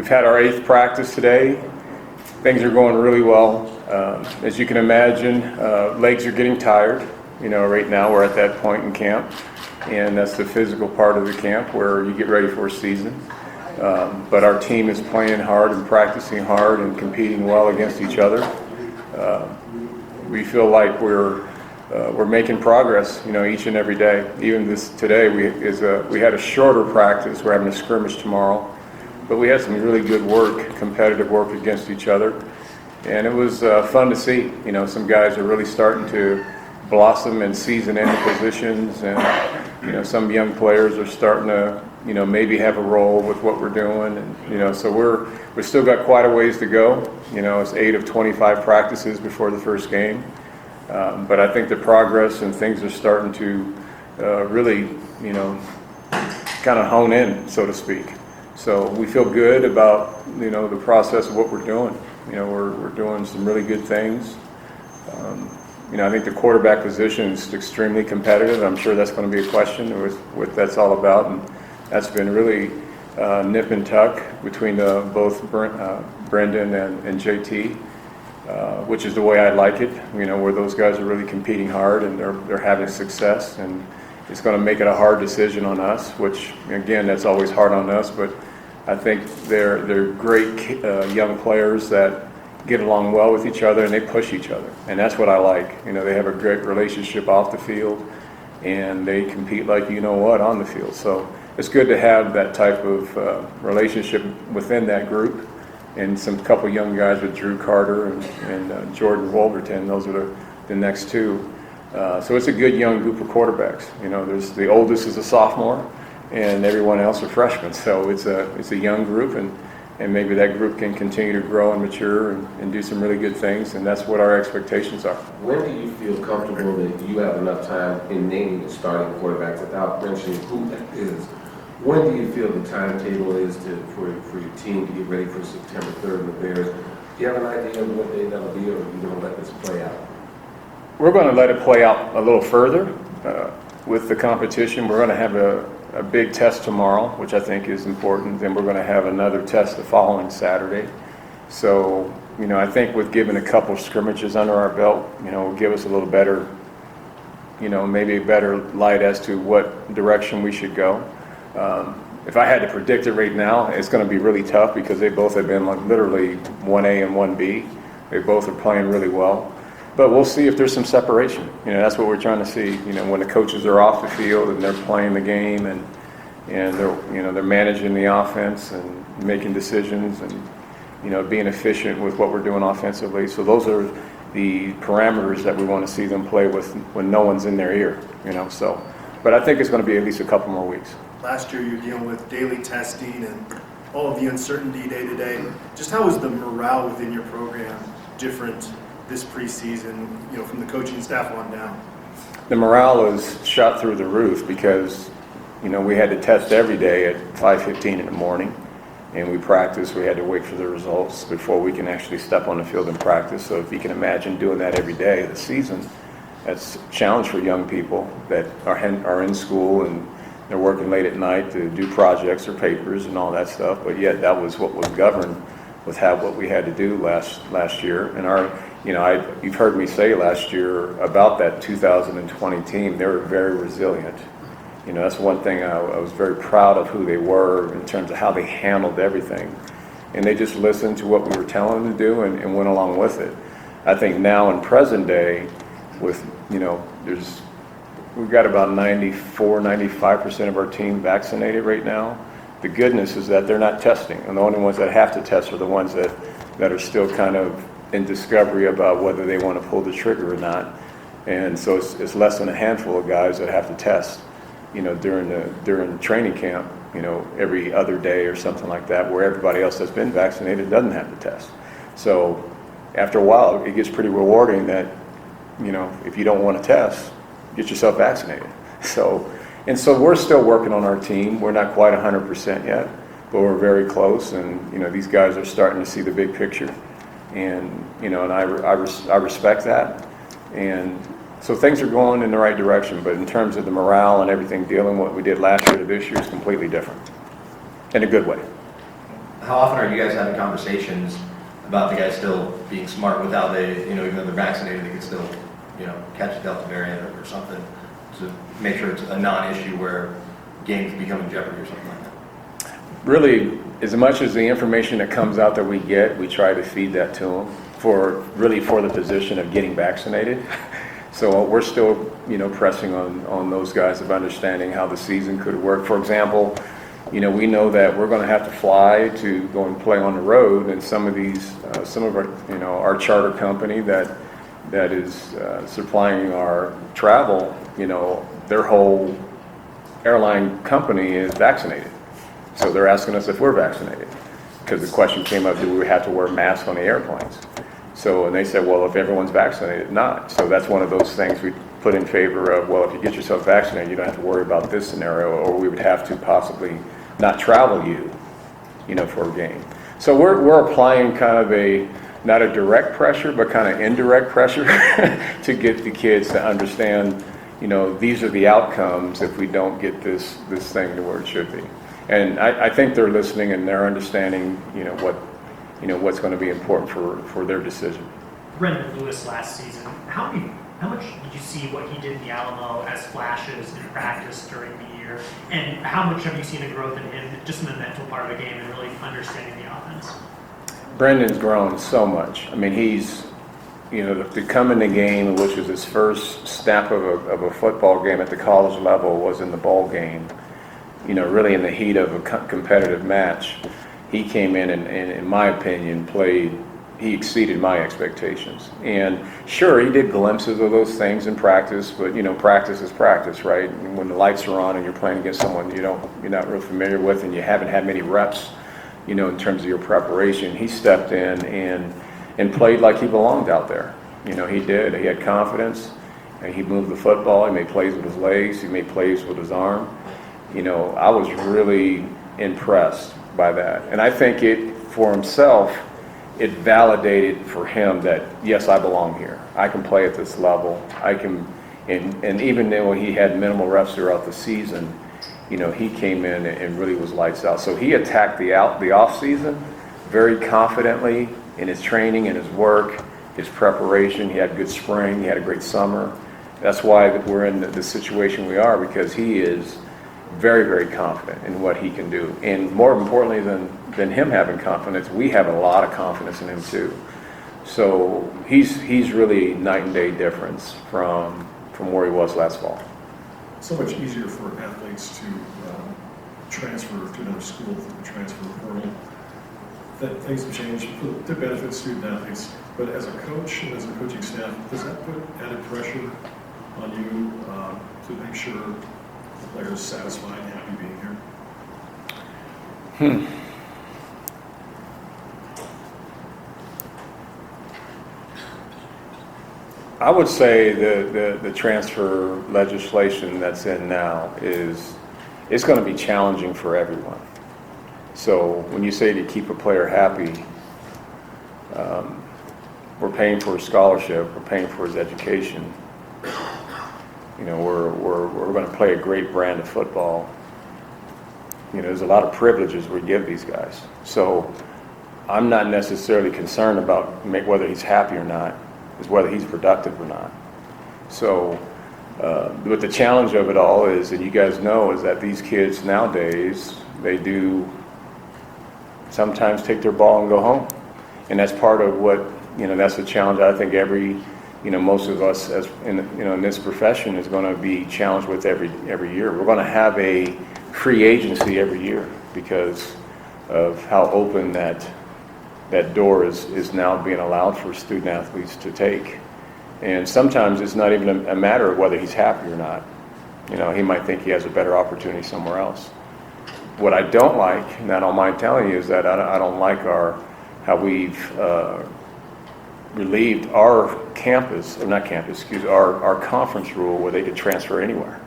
We've had our 8th practice today. Things are going really well. As you can imagine, legs are getting tired. Right now we're at that point in camp, and that's the physical part of the camp where you get ready for a season. But our team is playing hard and practicing hard and competing well against each other. We feel like we're making progress, each and every day. Even today, we had a shorter practice. We're having a scrimmage tomorrow, but we had some really good work, competitive work against each other, and it was fun to see. Some guys are really starting to blossom and season into positions, and some young players are starting to maybe have a role with what we're doing, and so we're still got quite a ways to go. It's 8 of 25 practices before the first game. But I think the progress and things are starting to really, kind of hone in, so to speak. So we feel good about, the process of what we're doing. We're doing some really good things. I think the quarterback position is extremely competitive. I'm sure that's going to be a question with what that's all about. And that's been really nip and tuck between both Brendan and JT. Which is the way I like it, where those guys are really competing hard and they're having success, and it's going to make it a hard decision on us, which again, that's always hard on us, but I think they're great young players that get along well with each other and they push each other, and that's what I like. They have a great relationship off the field and they compete like on the field. So it's good to have that type of relationship within that group. And some couple young guys with Drew Carter and Jordan Wolverton. Those are the next two. So it's a good young group of quarterbacks. There's the oldest is a sophomore, and everyone else are freshmen. So it's a young group, and maybe that group can continue to grow and mature and do some really good things. And that's what our expectations are. When do you feel comfortable that you have enough time in naming the starting quarterback without mentioning who that is? When do you feel the timetable is for your team to get ready for September 3rd and the Bears? Do you have an idea of what day that'll be, or are you going to let this play out? We're going to let it play out a little further with the competition. We're going to have a big test tomorrow, which I think is important. Then we're going to have another test the following Saturday. So, I think with giving a couple of scrimmages under our belt, will give us a little better, maybe a better light as to what direction we should go. If I had to predict it right now, it's going to be really tough because they both have been like literally 1A and 1B. They both are playing really well. But we'll see if there's some separation. That's what we're trying to see. When the coaches are off the field and they're playing the game and they're managing the offense and making decisions and being efficient with what we're doing offensively. So those are the parameters that we want to see them play with when no one's in their ear. So, but I think it's going to be at least a couple more weeks. Last year, you're dealing with daily testing and all of the uncertainty day to day. Just how is the morale within your program different this preseason, from the coaching staff on down? The morale is shot through the roof because, we had to test every day at 5:15 in the morning, and we practiced. We had to wait for the results before we can actually step on the field and practice. So if you can imagine doing that every day of the season, that's a challenge for young people that are in school and they're working late at night to do projects or papers and all that stuff, but yet that was what was governed with what we had to do last year. And you've heard me say last year about that 2020 team. They were very resilient. That's one thing I was very proud of who they were in terms of how they handled everything, and they just listened to what we were telling them to do and went along with it. I think now in present day, with we've got about 95% of our team vaccinated right now. The goodness is that they're not testing, and the only ones that have to test are the ones that are still kind of in discovery about whether they want to pull the trigger or not. And so it's less than a handful of guys that have to test, during training camp, every other day or something like that, where everybody else that's been vaccinated doesn't have to test. So after a while, it gets pretty rewarding that, if you don't want to test, get yourself vaccinated. So we're still working on our team. We're not quite 100% yet, but we're very close. And these guys are starting to see the big picture, and I respect that. And so things are going in the right direction. But in terms of the morale and everything, dealing with what we did last year to this year is completely different, in a good way. how often are you guys having conversations about the guys still being smart without even though they're vaccinated, they can still, catch a Delta variant or something to make sure it's a non-issue where games become in jeopardy or something like that? Really, as much as the information that comes out that we get, we try to feed that to them for the position of getting vaccinated. So we're still, pressing on those guys of understanding how the season could work. For example, we know that we're going to have to fly to go and play on the road, and some of our, our charter company that is supplying our travel, their whole airline company is vaccinated. So they're asking us if we're vaccinated, because the question came up, do we have to wear masks on the airplanes? So, and they said, well, if everyone's vaccinated, not. So that's one of those things we put in favor of, well, if you get yourself vaccinated, you don't have to worry about this scenario, or we would have to possibly not travel you, for a game. So we're applying kind of not a direct pressure, but kind of indirect pressure to get the kids to understand, these are the outcomes if we don't get this thing to where it should be. And I think they're listening and they're understanding, what's going to be important for their decision. Brendan Lewis last season, how much did you see what he did in the Alamo as flashes in practice during the year? And how much have you seen a growth in him, just in the mental part of the game and really understanding the offense? Brendan's grown so much. I mean, he's, to come in the game, which was his first snap of a football game at the college level, was in the bowl game. Really in the heat of a competitive match. He came in my opinion, he exceeded my expectations. And sure, he did glimpses of those things in practice, but practice is practice, right? And when the lights are on and you're playing against someone you're not real familiar with and you haven't had many reps, in terms of your preparation, he stepped in and played like he belonged out there. He did. He had confidence, and he moved the football, he made plays with his legs, he made plays with his arm. I was really impressed by that. And I think for himself, it validated for him that, yes, I belong here. I can play at this level. I can, and even though he had minimal reps throughout the season, he came in and really was lights out. So he attacked the off season very confidently in his training, in his work, his preparation. He had good spring. He had a great summer. That's why we're in the situation we are, because he is very, very confident in what he can do. And more importantly than him having confidence, we have a lot of confidence in him too. So he's really night and day difference from where he was last fall. So much easier for athletes to transfer to another school through the transfer portal. That things have changed to benefit student athletes. But as a coach and as a coaching staff, does that put added pressure on you to make sure the players satisfied and happy being here? I would say the transfer legislation that's in now it's going to be challenging for everyone. So when you say to keep a player happy, we're paying for his scholarship, we're paying for his education. We're going to play a great brand of football. There's a lot of privileges we give these guys. So I'm not necessarily concerned about whether he's happy or not. Is whether he's productive or not. So, but the challenge of it all is, and you guys know, is that these kids nowadays, they do sometimes take their ball and go home. And that's part of what, that's the challenge I think most of us as in this profession is going to be challenged with every year. We're going to have a free agency every year because of how open that door is now being allowed for student athletes to take. And sometimes it's not even a matter of whether he's happy or not. He might think he has a better opportunity somewhere else. What I don't like, and I don't mind telling you, is that I don't like how we've relieved our our conference rule where they could transfer anywhere,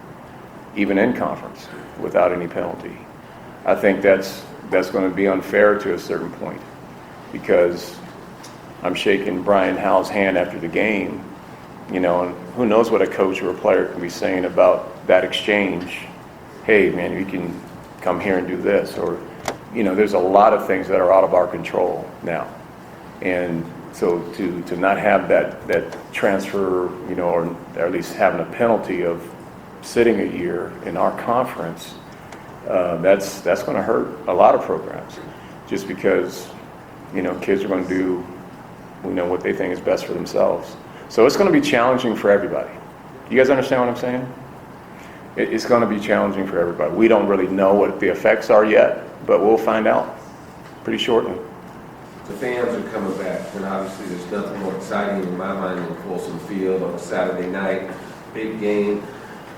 even in conference, without any penalty. I think that's going to be unfair to a certain point. Because I'm shaking Brian Howell's hand after the game, and who knows what a coach or a player can be saying about that exchange. Hey, man, you can come here and do this, or there's a lot of things that are out of our control now. And so to not have that transfer, or at least having a penalty of sitting a year in our conference, that's going to hurt a lot of programs, just because, kids are going to do, what they think is best for themselves. So it's going to be challenging for everybody. You guys understand what I'm saying? It's going to be challenging for everybody. We don't really know what the effects are yet, but we'll find out pretty shortly. The fans are coming back, and obviously there's nothing more exciting in my mind than Folsom Field on a Saturday night, big game.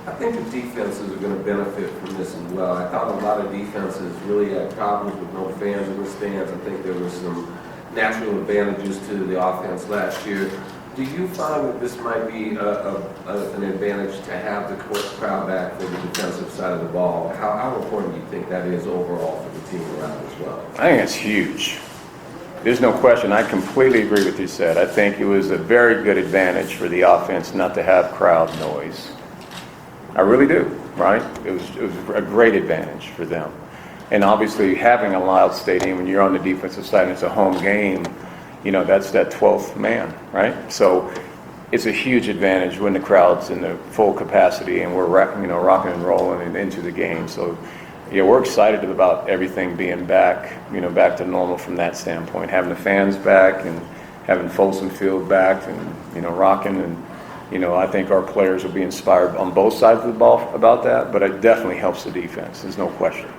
I think the defenses are going to benefit from this as well. I thought a lot of defenses really had problems with no fans in the stands. I think there were some natural advantages to the offense last year. Do you find that this might be an advantage to have the crowd back for the defensive side of the ball? How important do you think that is overall for the team around as well? I think it's huge. There's no question. I completely agree with you said. I think it was a very good advantage for the offense not to have crowd noise. I really do, right? It was a great advantage for them. And obviously having a loud stadium when you're on the defensive side and it's a home game, that's that 12th man, right? So it's a huge advantage when the crowd's in the full capacity and we're rocking and rolling into the game. So yeah, we're excited about everything being back, back to normal from that standpoint. Having the fans back and having Folsom Field back and, rocking. And, I think our players will be inspired on both sides of the ball about that, but it definitely helps the defense. There's no question.